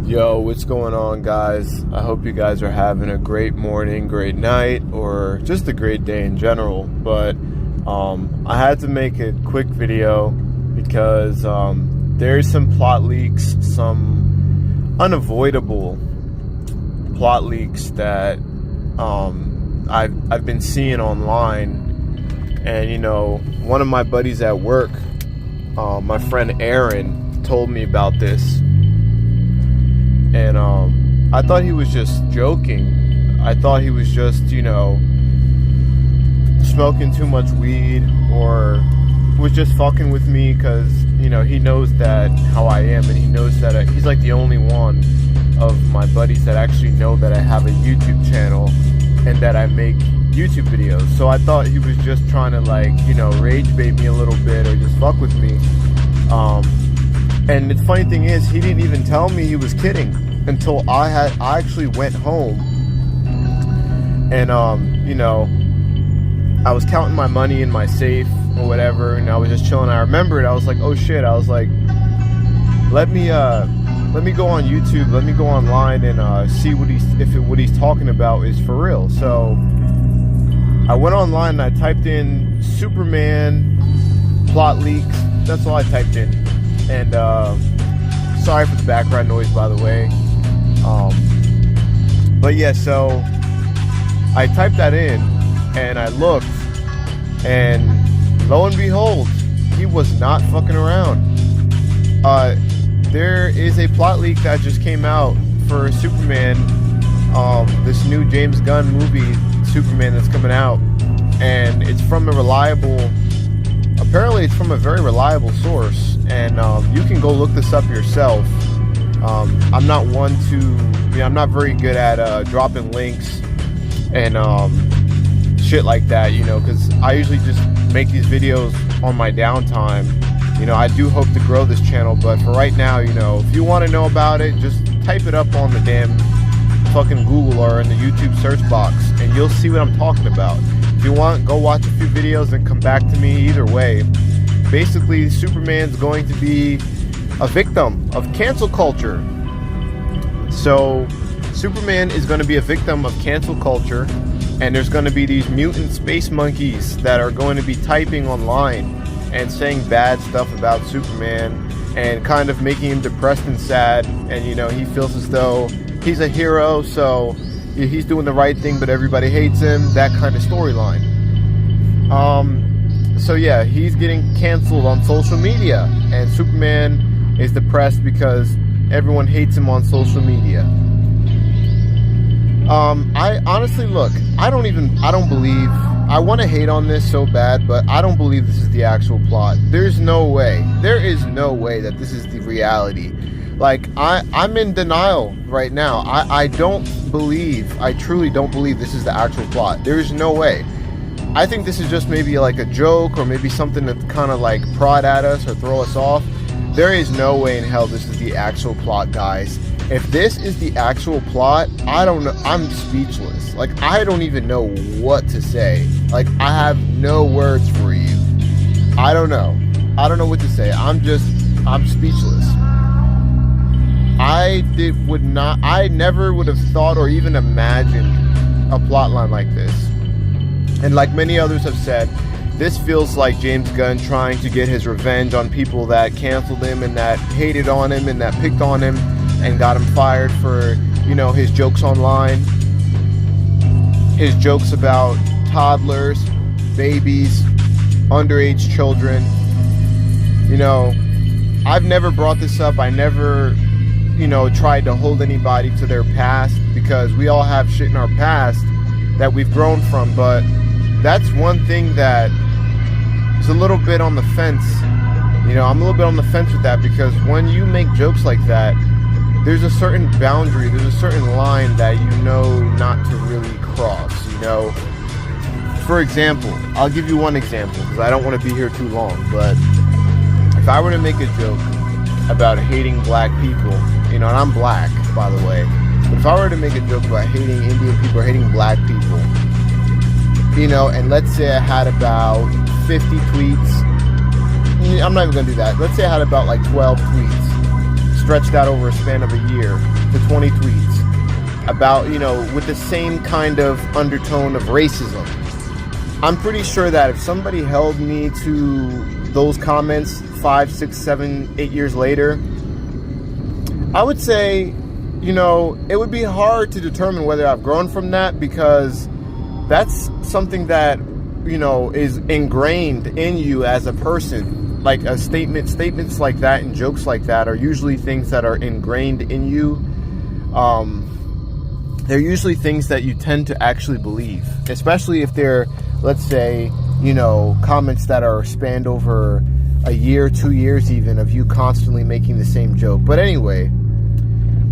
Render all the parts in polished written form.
Yo, what's going on, guys? I hope you guys are having a great morning, great night, or just a great day in general. But I had to make a quick video because there's some plot leaks, some unavoidable plot leaks that I've been seeing online. And you know, one of my buddies at work, my friend Aaron, told me about this. And I thought he was just joking. I thought he was just, you know, smoking too much weed, or was just fucking with me because, you know, he knows that how I am, and he knows that he's like the only one of my buddies that actually know that I have a YouTube channel and that I make YouTube videos. So I thought he was just trying to, like, you know, rage bait me a little bit or just fuck with me. And the funny thing is, he didn't even tell me he was kidding until I actually went home. And you know, I was counting my money in my safe or whatever, and I was just chilling. I remembered, I was like, oh shit, I was like, let me go on YouTube, let me go online and see what he's talking about is for real. So I went online and I typed in Superman plot leaks. That's all I typed in. And sorry for the background noise, by the way. But yeah, so I typed that in and I looked, and lo and behold, he was not fucking around. There is a plot leak that just came out for Superman, this new James Gunn movie, Superman, that's coming out, and it's from apparently it's from a very reliable source, and you can go look this up yourself. I'm not one to, you know, I'm not very good at dropping links and shit like that, you know, because I usually just make these videos on my downtime. You know, I do hope to grow this channel, but for right now, you know, if you want to know about it, just type it up on the damn fucking Google or in the YouTube search box, and you'll see what I'm talking about. If you want, go watch a few videos and come back to me. Either way, basically, Superman's going to be a victim of cancel culture. So Superman is going to be a victim of cancel culture, and there's going to be these mutant space monkeys that are going to be typing online and saying bad stuff about Superman and kind of making him depressed and sad. And you know, he feels as though he's a hero, so he's doing the right thing, but everybody hates him, that kind of storyline. So yeah, he's getting canceled on social media, and Superman is depressed because everyone hates him on social media. I honestly, look, I don't believe, I want to hate on this so bad, but I don't believe this is the actual plot. There is no way that this is the reality. Like, I'm in denial right now. I truly don't believe this is the actual plot. There is no way. I think this is just maybe like a joke, or maybe something to kind of like prod at us or throw us off. There is no way in hell this is the actual plot, guys. If this is the actual plot, I don't know. I'm speechless. Like, I don't even know what to say. Like, I have no words for you. I don't know. I don't know what to say. I'm speechless. I never would have thought or even imagined a plotline like this. And like many others have said, this feels like James Gunn trying to get his revenge on people that canceled him and that hated on him and that picked on him and got him fired for, you know, his jokes online. His jokes about toddlers, babies, underage children. You know, I've never brought this up. I never, you know, tried to hold anybody to their past, because we all have shit in our past that we've grown from. But that's one thing that is a little bit on the fence. You know, I'm a little bit on the fence with that, because when you make jokes like that, there's a certain boundary, there's a certain line that you know not to really cross, you know. For example, I'll give you one example, because I don't want to be here too long, but if I were to make a joke about hating black people, you know, and I'm black, by the way, but if I were to make a joke about hating Indian people or hating black people, you know, and let's say I had about 50 tweets, I'm not even going to do that, let's say I had about like 12 tweets stretched out over a span of a year to 20 tweets about, with the same kind of undertone of racism. I'm pretty sure that if somebody held me to those comments 5, 6, 7, 8 years later, I would say, it would be hard to determine whether I've grown from that, because that's something that, is ingrained in you as a person. Like statements like that and jokes like that are usually things that are ingrained in you. They're usually things that you tend to actually believe, especially if they're, let's say, comments that are spanned over a year, 2 years even, of you constantly making the same joke. But anyway,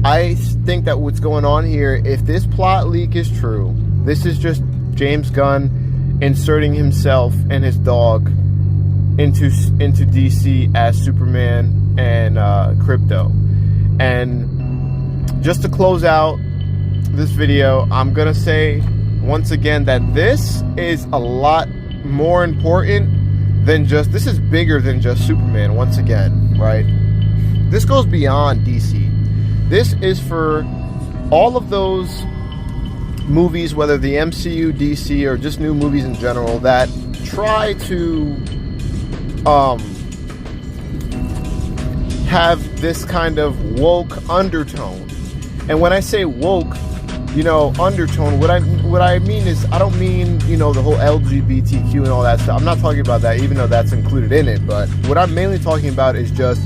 I think that what's going on here, if this plot leak is true, this is just James Gunn inserting himself and his dog into DC as Superman and Crypto. And just to close out this video, I'm gonna say once again that this is a lot more important than this is bigger than just Superman. Once again, right? This goes beyond DC. This is for all of those movies, whether the MCU, DC, or just new movies in general, that try to have this kind of woke undertone. And when I say woke, undertone, what I mean is, I don't mean, the whole LGBTQ and all that stuff. I'm not talking about that, even though that's included in it. But what I'm mainly talking about is just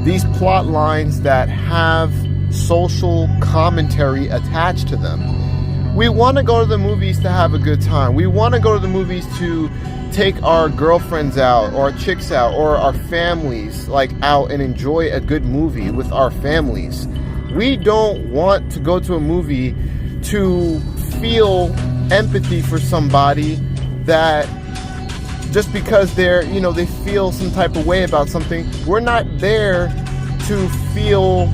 these plot lines that have social commentary attached to them. We want to go to the movies to have a good time. We want to go to the movies to take our girlfriends out, or our chicks out, or our families out and enjoy a good movie with our families. We don't want to go to a movie to feel empathy for somebody that just because they're, they feel some type of way about something. We're not there to feel,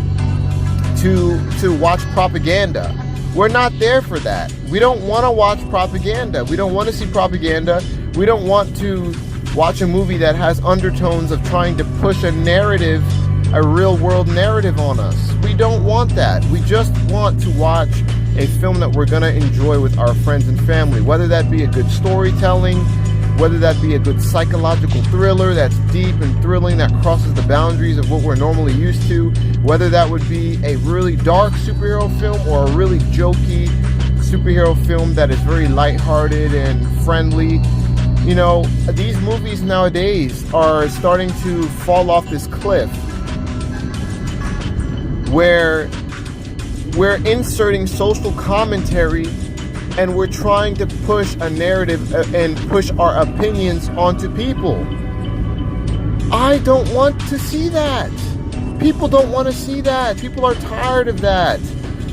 to watch propaganda. We're not there for that. We don't want to watch propaganda. We don't want to see propaganda. We don't want to watch a movie that has undertones of trying to push a narrative, a real world narrative on us. We don't want that. We just want to watch a film that we're going to enjoy with our friends and family, whether that be a good storytelling, whether that be a good psychological thriller that's deep and thrilling, that crosses the boundaries of what we're normally used to, whether that would be a really dark superhero film or a really jokey superhero film that is very lighthearted and friendly. These movies nowadays are starting to fall off this cliff where we're inserting social commentary and we're trying to push a narrative and push our opinions onto people. I don't want to see that. People don't want to see that. People are tired of that.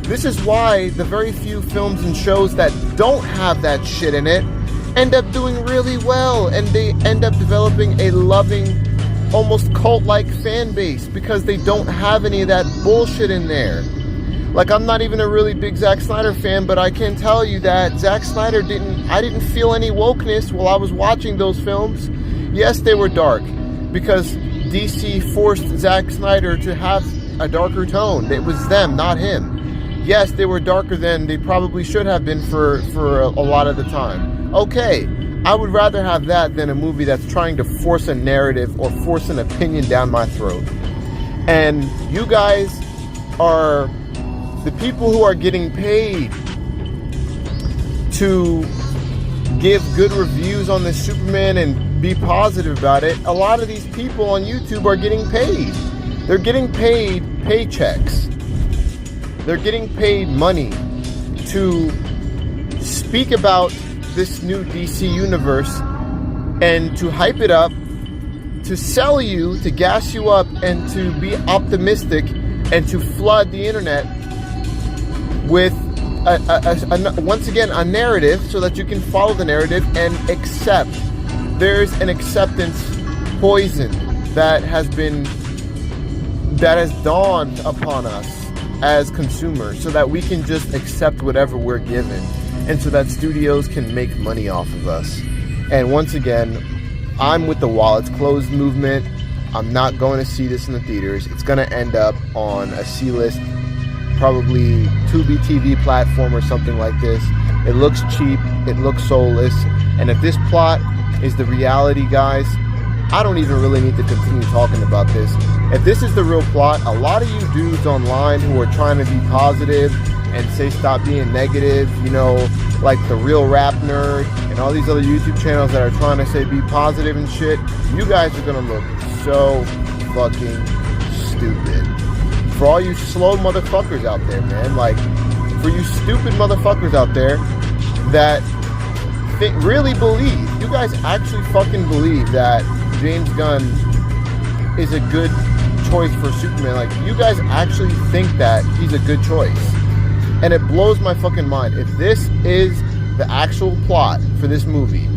This is why the very few films and shows that don't have that shit in it end up doing really well, and they end up developing a loving, almost cult-like fan base, because they don't have any of that bullshit in there. I'm not even a really big Zack Snyder fan, but I can tell you that Zack Snyder I didn't feel any wokeness while I was watching those films. Yes, they were dark, because DC forced Zack Snyder to have a darker tone. It was them, not him. Yes, they were darker than they probably should have been for a lot of the time. Okay, I would rather have that than a movie that's trying to force a narrative or force an opinion down my throat. And you guys are the people who are getting paid to give good reviews on this Superman and be positive about it. A lot of these people on YouTube are getting paid. They're getting paid paychecks. They're getting paid money to speak about this new DC universe and to hype it up, to sell you, to gas you up, and to be optimistic, and to flood the internet with once again a narrative, so that you can follow the narrative and accept. There's an acceptance poison that has dawned upon us as consumers, so that we can just accept whatever we're given, and so that studios can make money off of us. And once again, I'm with the wallets closed movement. I'm not going to see this in the theaters. It's going to end up on a C-list, probably Tubi TV platform or something like this. It looks cheap. It looks soulless. And if this plot is the reality, guys, I don't even really need to continue talking about this. If this is the real plot, a lot of you dudes online who are trying to be positive and say stop being negative, you know, like the Real Rap Nerd and all these other YouTube channels that are trying to say be positive and shit, you guys are gonna look so fucking stupid. For all you slow motherfuckers out there, man, like, for you stupid motherfuckers out there that really believe, you guys actually fucking believe that James Gunn is a good choice for Superman. Like, you guys actually think that he's a good choice. And it blows my fucking mind. If this is the actual plot for this movie,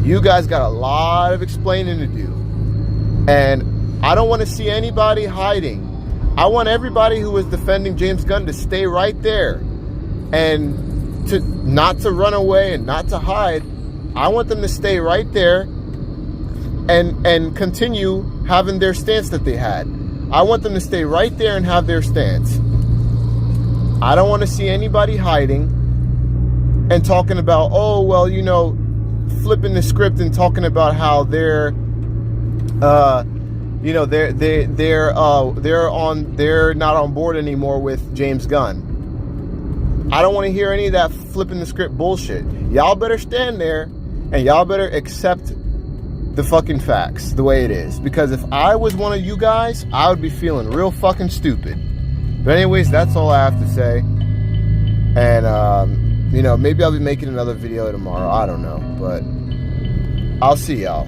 you guys got a lot of explaining to do. And I don't want to see anybody hiding. I want everybody who is defending James Gunn to stay right there and to not to run away and not to hide. I want them to stay right there and continue having their stance that they had. I want them to stay right there and have their stance. I don't want to see anybody hiding and talking about, oh, well, you know, flipping the script and talking about how they're you know, they're not on board anymore with James Gunn. I don't want to hear any of that flipping the script bullshit. Y'all better stand there and y'all better accept the fucking facts the way it is. Because if I was one of you guys, I would be feeling real fucking stupid. But anyways, that's all I have to say. And, you know, maybe I'll be making another video tomorrow. I don't know. But I'll see y'all.